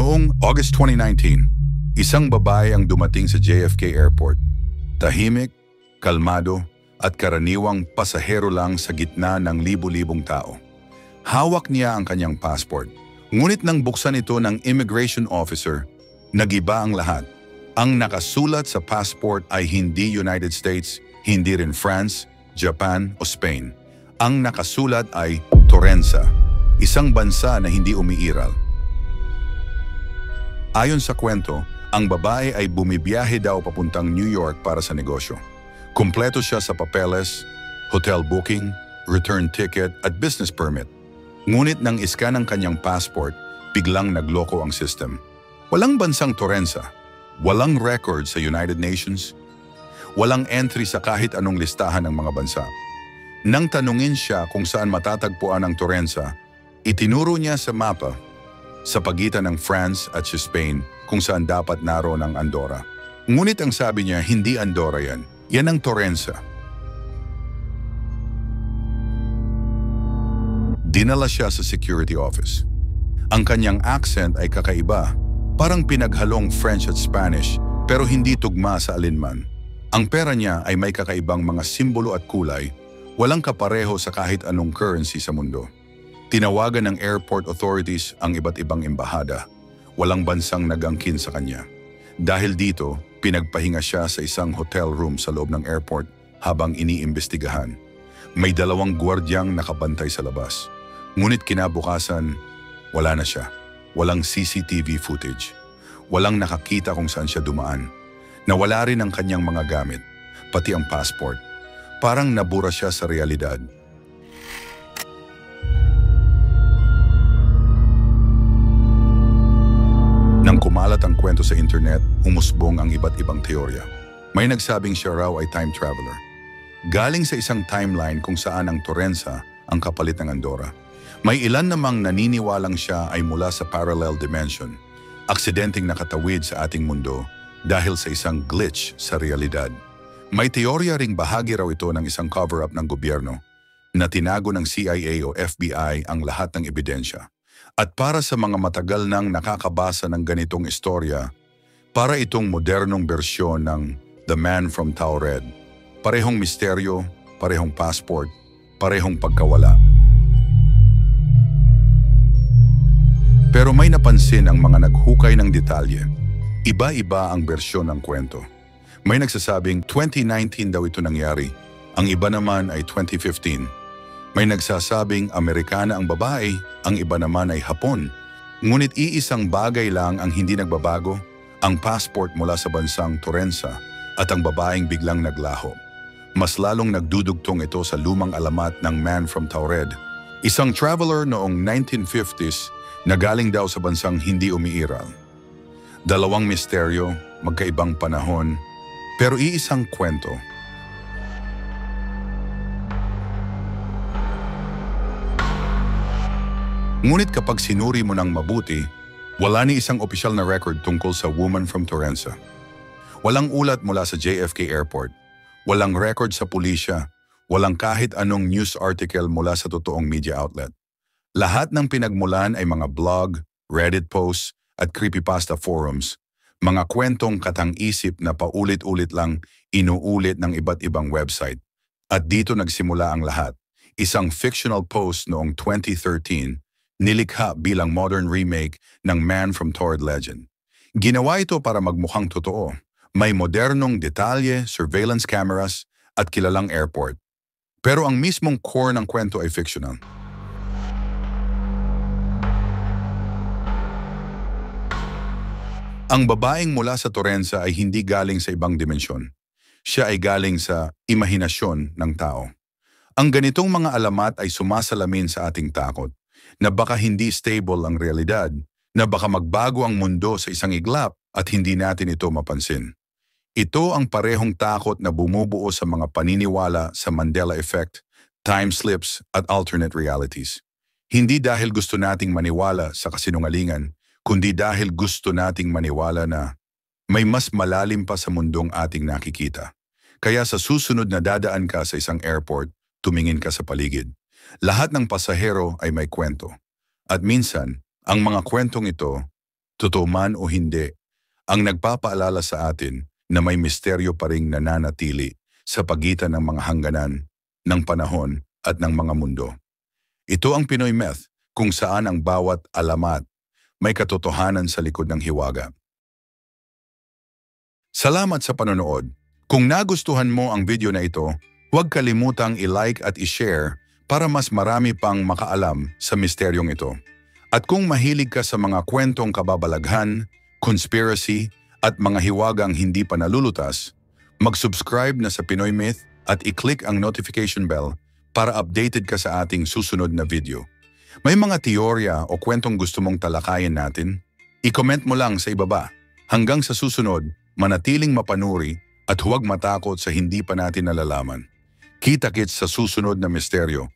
Noong August 2019, isang babae ang dumating sa JFK Airport. Tahimik, kalmado, at karaniwang pasahero lang sa gitna ng libu-libong tao. Hawak niya ang kanyang passport. Ngunit nang buksan ito ng immigration officer, nagiba ang lahat. Ang nakasulat sa passport ay hindi United States, hindi rin France, Japan o Spain. Ang nakasulat ay Torrensa, isang bansa na hindi umiiral. Ayon sa kwento, ang babae ay bumibiyahe daw papuntang New York para sa negosyo. Kumpleto siya sa papeles, hotel booking, return ticket at business permit. Ngunit nang iskan ang kanyang passport, biglang nagloko ang system. Walang bansang Torrensa, walang record sa United Nations, walang entry sa kahit anong listahan ng mga bansa. Nang tanungin siya kung saan matatagpuan ang Torrensa, itinuro niya sa mapa sa pagitan ng France at Spain kung saan dapat naroon ang Andorra. Ngunit ang sabi niya, hindi Andorra yan. Yan ang Torrensa. Dinala siya sa security office. Ang kanyang accent ay kakaiba, parang pinaghalong French at Spanish pero hindi tugma sa alinman. Ang pera niya ay may kakaibang mga simbolo at kulay, walang kapareho sa kahit anong currency sa mundo. Tinawagan ng airport authorities ang iba't ibang embahada. Walang bansang nag-angkin sa kanya. Dahil dito, pinagpahinga siya sa isang hotel room sa loob ng airport habang iniimbestigahan. May 2 gwardyang nakabantay sa labas. Ngunit kinabukasan, wala na siya. Walang CCTV footage. Walang nakakita kung saan siya dumaan. Nawala rin ang kanyang mga gamit, pati ang passport. Parang nabura siya sa realidad. Nang kumalat ang kwento sa internet, umusbong ang iba't ibang teorya. May nagsabing siya raw ay time traveler. Galing sa isang timeline kung saan ang Torrensa ang kapalit ng Andorra. May ilan namang naniniwalang siya ay mula sa parallel dimension, aksidenteng nakatawid sa ating mundo dahil sa isang glitch sa realidad. May teorya ring bahagi raw ito ng isang cover-up ng gobyerno na tinago ng CIA o FBI ang lahat ng ebidensya. At para sa mga matagal nang nakakabasa ng ganitong istorya, para itong modernong bersyon ng The Man from Taured. Parehong misteryo, parehong passport, parehong pagkawala. Pero may napansin ang mga naghukay ng detalye. Iba-iba ang bersyon ng kwento. May nagsasabing 2019 daw ito nangyari. Ang iba naman ay 2015. May nagsasabing Amerikana ang babae, ang iba naman ay Hapon. Ngunit iisang bagay lang ang hindi nagbabago, ang passport mula sa bansang Torrensa at ang babaeng biglang naglaho. Mas lalong nagdudugtong ito sa lumang alamat ng Man from Taured. Isang traveler noong 1950s na galing daw sa bansang hindi umiiral. 2 misteryo, magkaibang panahon, pero iisang kwento. Ngunit kapag sinuri mo ng mabuti, wala ni isang opisyal na record tungkol sa Woman from Torrensa. Walang ulat mula sa JFK Airport, walang record sa pulisya, walang kahit anong news article mula sa totoong media outlet. Lahat ng pinagmulan ay mga blog, Reddit posts at creepypasta forums, mga kwentong katang-isip na paulit-ulit lang inuulit ng iba't ibang website. At dito nagsimula ang lahat. Isang fictional post noong 2013, nilikha bilang modern remake ng Man from Taured legend. Ginawa ito para magmukhang totoo. May modernong detalye, surveillance cameras, at kilalang airport. Pero ang mismong core ng kwento ay fictional. Ang babaeng mula sa Torrensa ay hindi galing sa ibang dimensyon. Siya ay galing sa imahinasyon ng tao. Ang ganitong mga alamat ay sumasalamin sa ating takot, na baka hindi stable ang realidad, na baka magbago ang mundo sa isang iglap at hindi natin ito mapansin. Ito ang parehong takot na bumubuo sa mga paniniwala sa Mandela Effect, time slips at alternate realities. Hindi dahil gusto nating maniwala sa kasinungalingan, kundi dahil gusto nating maniwala na may mas malalim pa sa mundong ating nakikita. Kaya sa susunod na dadaan ka sa isang airport, tumingin ka sa paligid. Lahat ng pasahero ay may kwento. At minsan, ang mga kwentong ito Totoo man o hindi, ang nagpapaalala sa atin na may misteryo pa ring nananatili sa pagitan ng mga hangganan, ng panahon at ng mga mundo. Ito ang Pinoy Myth, kung saan ang bawat alamat may katotohanan sa likod ng hiwaga. Salamat sa panonood. Kung nagustuhan mo ang video na ito, huwag kalimutang i-like at i-share para mas marami pang makaalam sa misteryong ito. At kung mahilig ka sa mga kwentong kababalaghan, conspiracy at mga hiwagang hindi pa nalulutas, mag-subscribe na sa Pinoy Myth at i-click ang notification bell para updated ka sa ating susunod na video. May mga teorya o kwentong gusto mong talakayin natin? I-comment mo lang sa ibaba. Hanggang sa susunod, manatiling mapanuri at huwag matakot sa hindi pa natin nalalaman. Kita-kits sa susunod na misteryo.